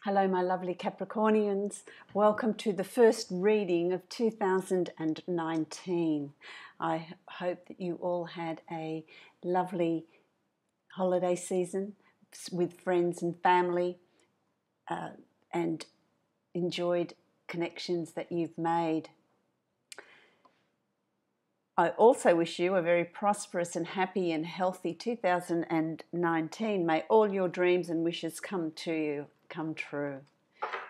Hello, my lovely Capricornians. Welcome to the first reading of 2019. I hope that you all had a lovely holiday season with friends and family and enjoyed connections that you've made. I also wish you a very prosperous and happy and healthy 2019. May all your dreams and wishes come true.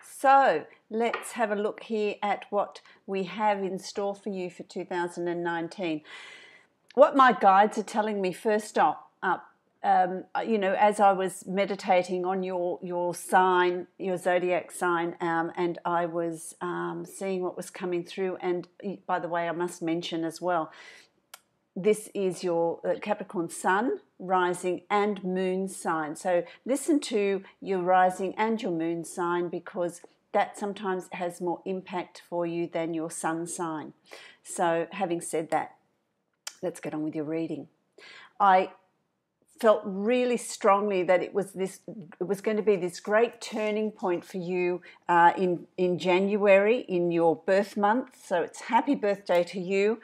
So let's have a look here at what we have in store for you for 2019. What my guides are telling me first up, as I was meditating on your sign, your zodiac sign, and I was seeing what was coming through. And by the way, I must mention as well, this is your Capricorn sun, rising and moon sign. So listen to your rising and your moon sign, because that sometimes has more impact for you than your sun sign. So having said that, let's get on with your reading. I felt really strongly that it was going to be this great turning point for you in January, in your birth month. So it's happy birthday to you.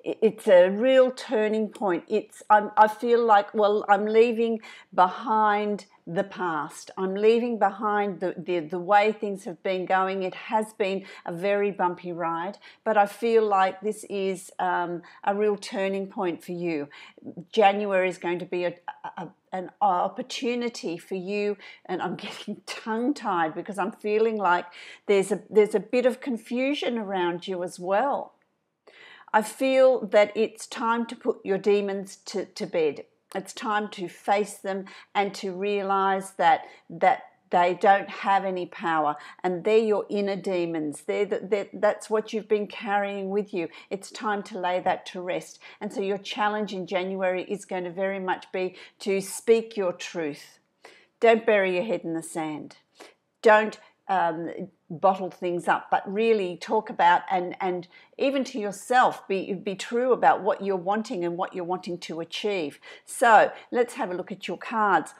It's a real turning point. I feel like, well, I'm leaving behind the past. I'm leaving behind the way things have been going. It has been a very bumpy ride, but I feel like this is a real turning point for you. January is going to be an opportunity for you, and I'm getting tongue-tied because I'm feeling like there's a bit of confusion around you as well. I feel that it's time to put your demons to bed. It's time to face them and to realize that they don't have any power, and they're your inner demons. That's what you've been carrying with you. It's time to lay that to rest. And so your challenge in January is going to very much be to speak your truth. Don't bury your head in the sand. Don't bottle things up, but really talk about and even to yourself be true about what you're wanting and what you're wanting to achieve. So let's have a look at your cards.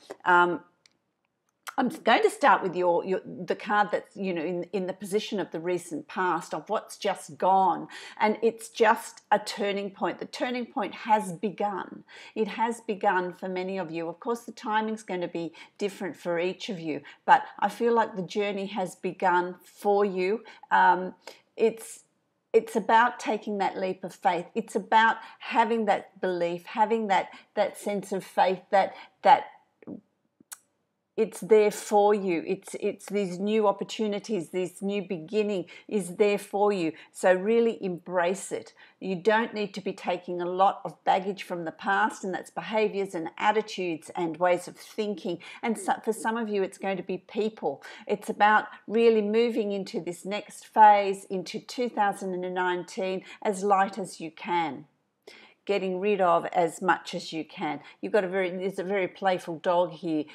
I'm going to start with the card that's in the position of the recent past, of what's just gone, and it's just a turning point. The turning point has begun. It has begun for many of you. Of course, the timing's going to be different for each of you, but I feel like the journey has begun for you. It's about taking that leap of faith. It's about having that belief, having that sense of faith that it's there for you. It's these new opportunities, this new beginning is there for you. So really embrace it. You don't need to be taking a lot of baggage from the past, and that's behaviors and attitudes and ways of thinking. And so for some of you, it's going to be people. It's about really moving into this next phase, into 2019, as light as you can. Getting rid of as much as you can. There's a very playful dog here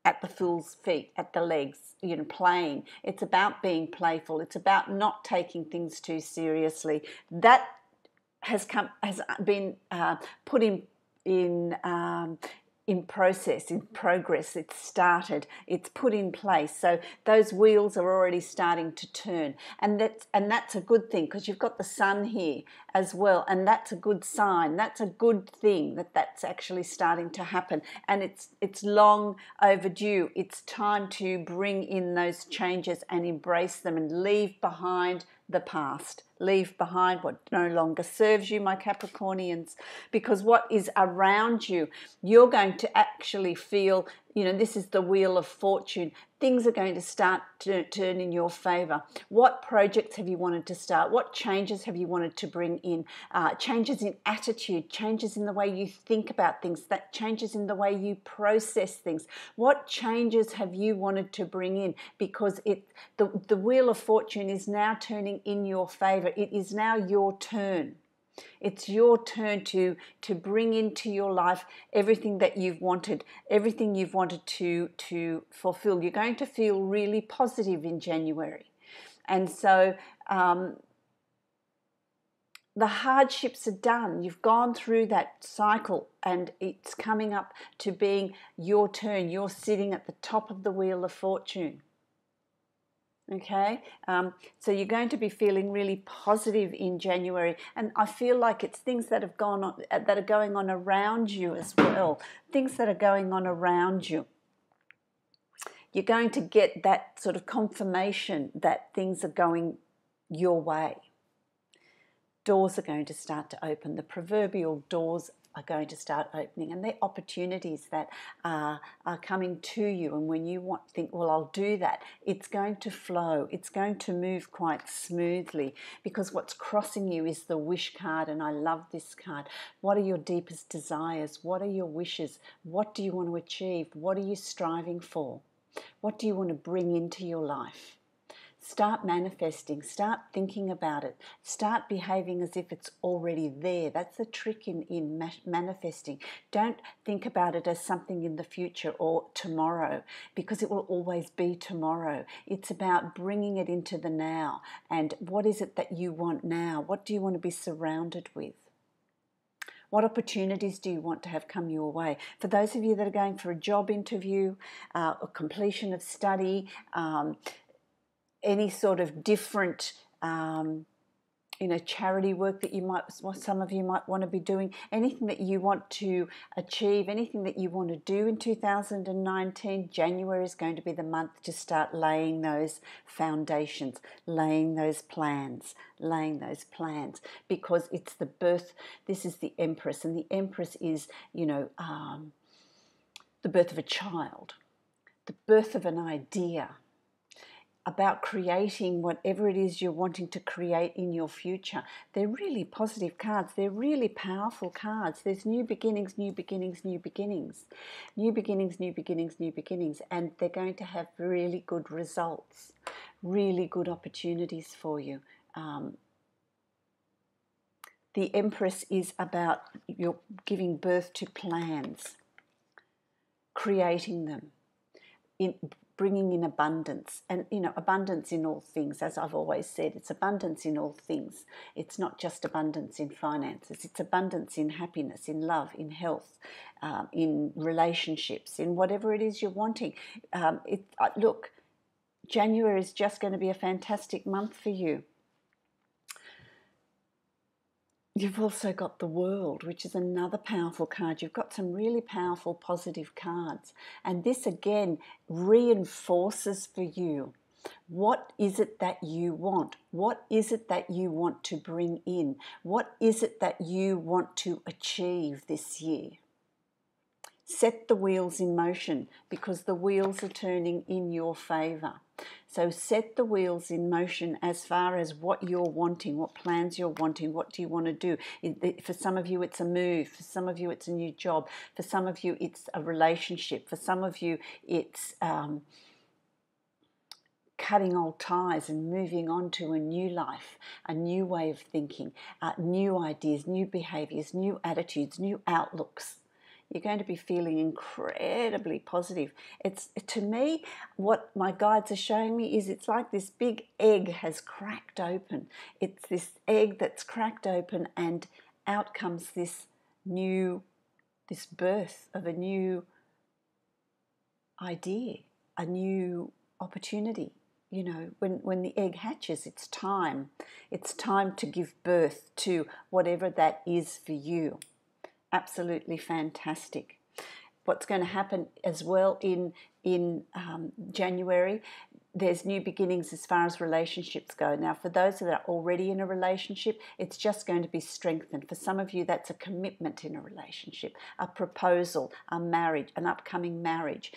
at the fool's feet, at the legs, playing. It's about being playful. It's about not taking things too seriously. That has been put in progress. It's started, it's put in place. So those wheels are already starting to turn, and that's a good thing, because you've got the sun here as well, and that's a good sign. That's a good thing that's actually starting to happen, and it's long overdue. It's time to bring in those changes and embrace them and leave behind the past. Leave behind what no longer serves you, my Capricornians, because what is around you, you're going to actually feel, this is the wheel of fortune. Things are going to start to turn in your favor. What projects have you wanted to start? What changes have you wanted to bring in? Changes in attitude, changes in the way you think about things, that changes in the way you process things. What changes have you wanted to bring in? Because the wheel of fortune is now turning in your favor. It is now your turn. It's your turn to bring into your life everything that you've wanted, everything you've wanted to fulfill. You're going to feel really positive in January. And so the hardships are done. You've gone through that cycle and it's coming up to being your turn. You're sitting at the top of the wheel of fortune. Okay, so you're going to be feeling really positive in January, and I feel like it's things that have gone on, that are going on around you as well. Things that are going on around you. You're going to get that sort of confirmation that things are going your way. Doors are going to start to open. The proverbial doors are going to start opening, and they're opportunities that are coming to you. And when you think, well, I'll do that, it's going to flow. It's going to move quite smoothly, because what's crossing you is the wish card, and I love this card. What are your deepest desires? What are your wishes? What do you want to achieve? What are you striving for? What do you want to bring into your life? Start manifesting, start thinking about it, start behaving as if it's already there. That's the trick in manifesting. Don't think about it as something in the future or tomorrow, because it will always be tomorrow. It's about bringing it into the now. And what is it that you want now? What do you want to be surrounded with? What opportunities do you want to have come your way? For those of you that are going for a job interview, or completion of study, any sort of different, charity work that some of you might want to be doing, anything that you want to achieve, anything that you want to do in 2019, January is going to be the month to start laying those foundations, laying those plans, because it's the birth. This is the Empress, and the Empress is, the birth of a child, the birth of an idea, about creating whatever it is you're wanting to create in your future. They're really positive cards. They're really powerful cards. There's new beginnings, new beginnings, new beginnings. New beginnings, new beginnings, new beginnings. And they're going to have really good results, really good opportunities for you. The Empress is about your giving birth to plans, creating them, bringing in abundance. And abundance in all things, as I've always said, it's abundance in all things. It's not just abundance in finances, it's abundance in happiness, in love, in health, in relationships, in whatever it is you're wanting. Look, January is just going to be a fantastic month for you. You've also got the World, which is another powerful card. You've got some really powerful positive cards. And this again reinforces for you, what is it that you want? What is it that you want to bring in? What is it that you want to achieve this year? Set the wheels in motion, because the wheels are turning in your favour. So set the wheels in motion as far as what you're wanting, what plans you're wanting, what do you want to do. For some of you, it's a move. For some of you, it's a new job. For some of you, it's a relationship. For some of you, it's cutting old ties and moving on to a new life, a new way of thinking, new ideas, new behaviours, new attitudes, new outlooks. You're going to be feeling incredibly positive. To me, what my guides are showing me is it's like this big egg has cracked open. It's this egg that's cracked open, and out comes this birth of a new idea, a new opportunity. When the egg hatches, it's time. It's time to give birth to whatever that is for you. Absolutely fantastic. What's going to happen as well in January, there's new beginnings as far as relationships go. Now, for those that are already in a relationship, it's just going to be strengthened. For some of you, that's a commitment in a relationship, a proposal, a marriage, an upcoming marriage,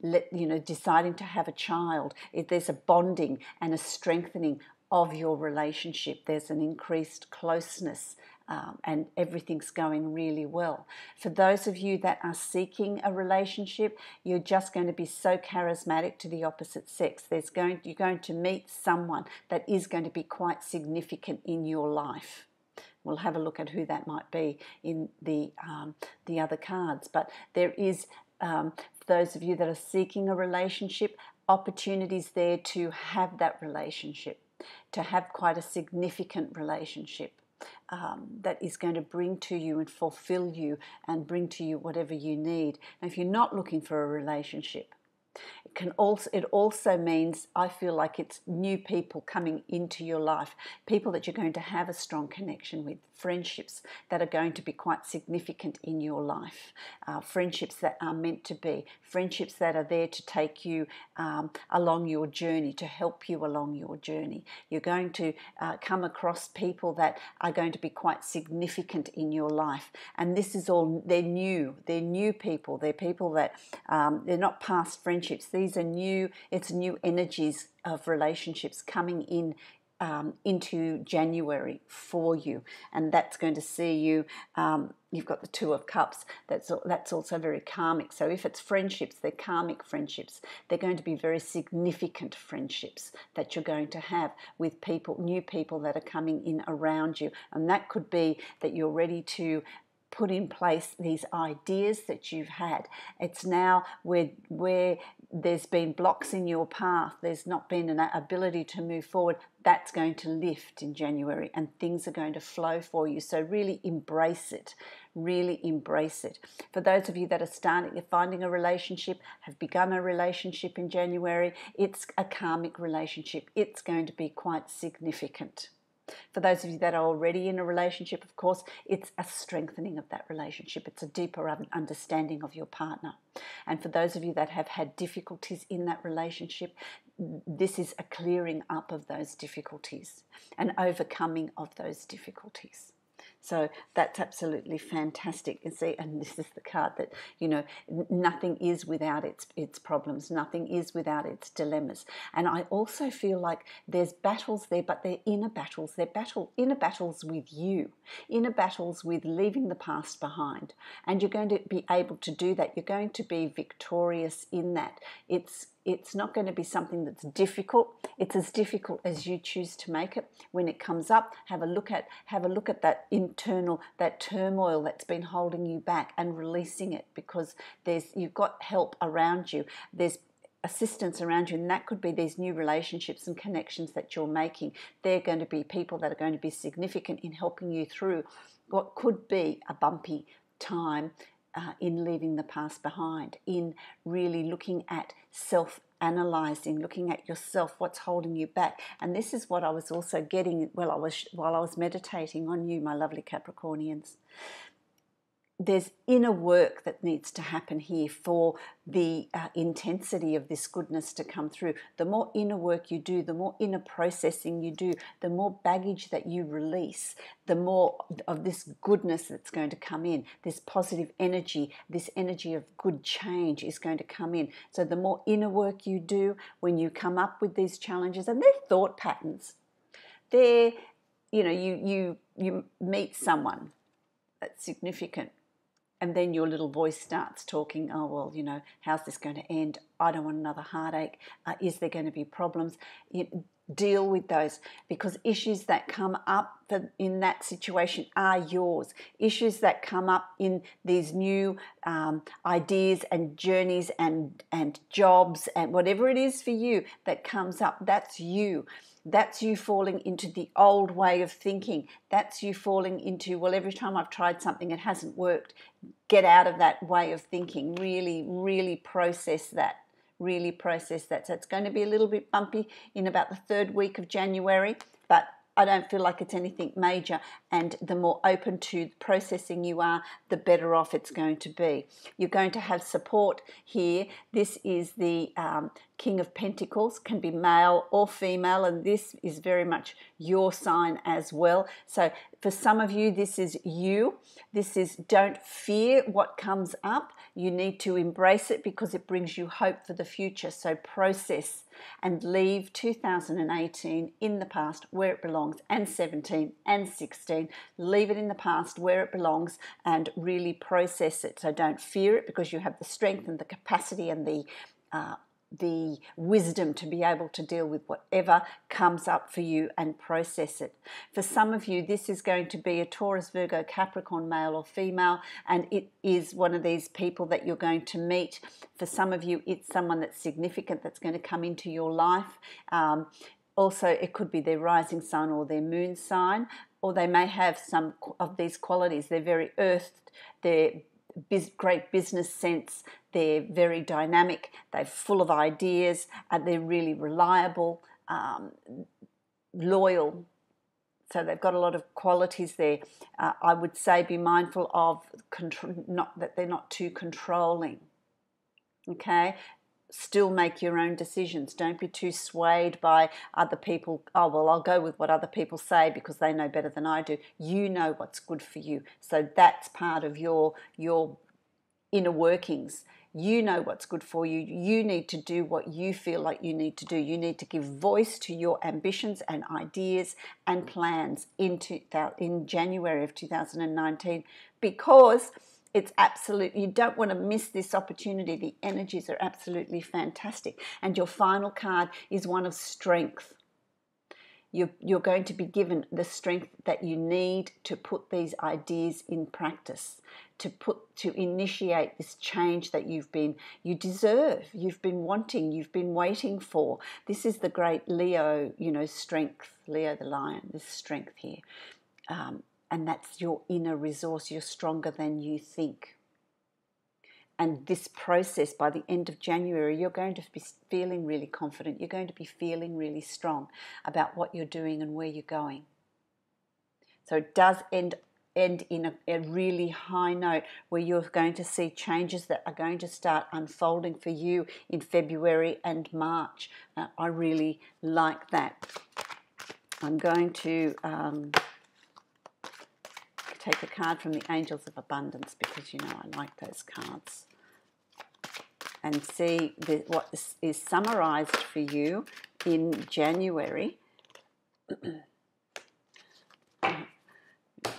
deciding to have a child. There's a bonding and a strengthening of your relationship. There's an increased closeness. And everything's going really well. For those of you that are seeking a relationship, you're just going to be so charismatic to the opposite sex. You're going to meet someone that is going to be quite significant in your life. We'll have a look at who that might be in the other cards. But there is, for those of you that are seeking a relationship, opportunities there to have that relationship, to have quite a significant relationship. that is going to bring to you and fulfill you and bring to you whatever you need. And if you're not looking for a relationship, it also means, I feel like it's new people coming into your life, people that you're going to have a strong connection with, friendships that are going to be quite significant in your life, friendships that are meant to be, friendships that are there to take you along your journey, to help you along your journey. You're going to come across people that are going to be quite significant in your life, and this is all, they're new people, they're people that they're not past friendships. These are new, it's new energies of relationships coming in into January for you, and that's going to see you. You've got the Two of Cups. That's also very karmic. So if it's friendships, they're karmic friendships. They're going to be very significant friendships that you're going to have with people, new people that are coming in around you, and that could be that you're ready to put in place these ideas that you've had. It's now where there's been blocks in your path, there's not been an ability to move forward, that's going to lift in January and things are going to flow for you. So really embrace it. Really embrace it. For those of you that are finding a relationship, have begun a relationship in January, it's a karmic relationship. It's going to be quite significant. For those of you that are already in a relationship, of course, it's a strengthening of that relationship. It's a deeper understanding of your partner. And for those of you that have had difficulties in that relationship, this is a clearing up of those difficulties, an overcoming of those difficulties. So that's absolutely fantastic. You see, and this is the card that, you know, nothing is without its problems. Nothing is without its dilemmas. And I also feel like there's battles there, but they're inner battles. They're inner battles with you, inner battles with leaving the past behind. And you're going to be able to do that. You're going to be victorious in that. It's not going to be something that's difficult. It's as difficult as you choose to make it. When it comes up, have a look at that internal, that turmoil that's been holding you back and releasing it, because you've got help around you. There's assistance around you, and that could be these new relationships and connections that you're making. They're going to be people that are going to be significant in helping you through what could be a bumpy time, in leaving the past behind, in really looking at self-analyzing, looking at yourself, what's holding you back. And this is what I was also getting while I was meditating on you, my lovely Capricornians. There's inner work that needs to happen here for the intensity of this goodness to come through. The more inner work you do, the more inner processing you do, the more baggage that you release, the more of this goodness that's going to come in. This positive energy, this energy of good change is going to come in. So the more inner work you do when you come up with these challenges, and they're thought patterns. They're, you know, you meet someone that's significant, and then your little voice starts talking, oh, well, you know, how's this going to end? I don't want another heartache. Is there going to be problems? Deal with those, because issues that come up in that situation are yours. Issues that come up in these new ideas and journeys and jobs and whatever it is for you that comes up, that's you. That's you falling into the old way of thinking. That's you falling into, well, every time I've tried something, it hasn't worked. Get out of that way of thinking. Really, really process that. Really process that. So it's going to be a little bit bumpy in about the third week of January, but I don't feel like it's anything major, and the more open to processing you are, the better off it's going to be. You're going to have support here. This is the King of Pentacles, can be male or female, and this is very much your sign as well. So for some of you, this is you. This is, don't fear what comes up. You need to embrace it because it brings you hope for the future. So process and leave 2018 in the past where it belongs, and 17 and 16. Leave it in the past where it belongs and really process it. So don't fear it, because you have the strength and the capacity and the wisdom to be able to deal with whatever comes up for you and process it. For some of you, this is going to be a Taurus, Virgo, Capricorn, male or female, and it is one of these people that you're going to meet. For some of you, it's someone that's significant that's going to come into your life. Also, it could be their rising sign or their moon sign. or they may have some of these qualities. They're very earthed, they're great business sense, they're very dynamic, they're full of ideas, and they're really reliable, loyal. So they've got a lot of qualities there. I would say be mindful of that they're not too controlling. Okay? Still make your own decisions. Don't be too swayed by other people. Oh, well, I'll go with what other people say because they know better than I do. You know what's good for you. So that's part of your inner workings. You know what's good for you. You need to do what you feel like you need to do. You need to give voice to your ambitions and ideas and plans in January of 2019, because it's absolute. You don't want to miss this opportunity. The energies are absolutely fantastic. And your final card is one of strength. You're going to be given the strength that you need to put these ideas in practice, to initiate this change that you deserve, you've been wanting, you've been waiting for. This is the great Leo, strength, Leo the lion, this strength here. And that's your inner resource. You're stronger than you think. And this process, by the end of January, you're going to be feeling really confident. You're going to be feeling really strong about what you're doing and where you're going. So it does end in a really high note, where you're going to see changes that are going to start unfolding for you in February and March. I really like that. I'm going to take a card from the Angels of Abundance, because I like those cards, and see what is summarized for you in January.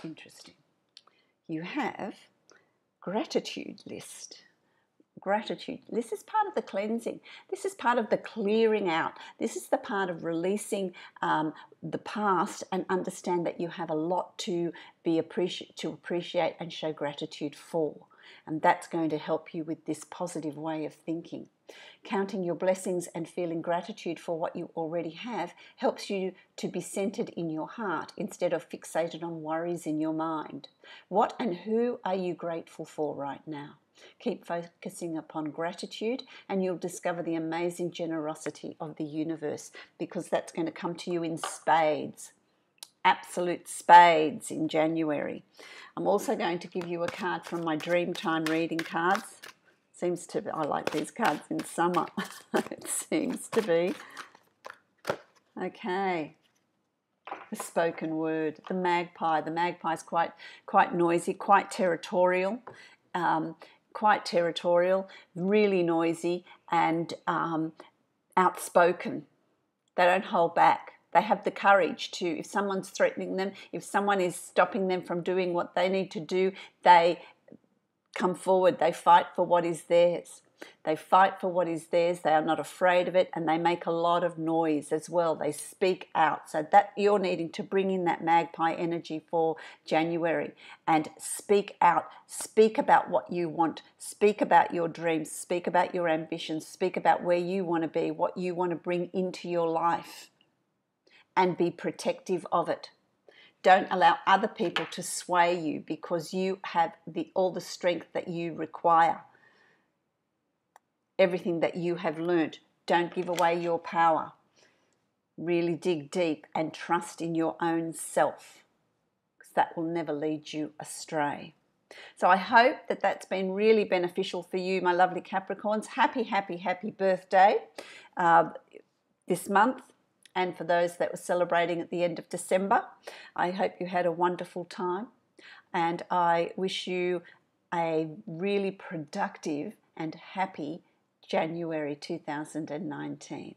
Interesting. You have gratitude list. Gratitude. This is part of the cleansing. This is part of the clearing out. This is the part of releasing the past, and understand that you have a lot to appreciate and show gratitude for. And that's going to help you with this positive way of thinking. Counting your blessings and feeling gratitude for what you already have helps you to be centered in your heart instead of fixated on worries in your mind. What and who are you grateful for right now? Keep focusing upon gratitude, and you'll discover the amazing generosity of the universe, because that's going to come to you in spades. Absolute spades in January. I'm also going to give you a card from my Dreamtime reading cards. I like these cards in summer. It seems to be. Okay. The spoken word, the magpie. The magpie is quite noisy, quite territorial. Really noisy, and outspoken. They don't hold back. They have the courage to, if someone's threatening them, if someone is stopping them from doing what they need to do, they come forward. They fight for what is theirs. They fight for what is theirs. They are not afraid of it, and they make a lot of noise as well. They speak out. So that you're needing to bring in that magpie energy for January, and speak out. Speak about what you want. Speak about your dreams. Speak about your ambitions. Speak about where you want to be, what you want to bring into your life, and be protective of it. Don't allow other people to sway you, because you have all the strength that you require. Everything that you have learnt. Don't give away your power. Really dig deep and trust in your own self, because that will never lead you astray. So I hope that that's been really beneficial for you, my lovely Capricorns. Happy, happy, happy birthday this month. And for those that were celebrating at the end of December, I hope you had a wonderful time. And I wish you a really productive and happy January 2019.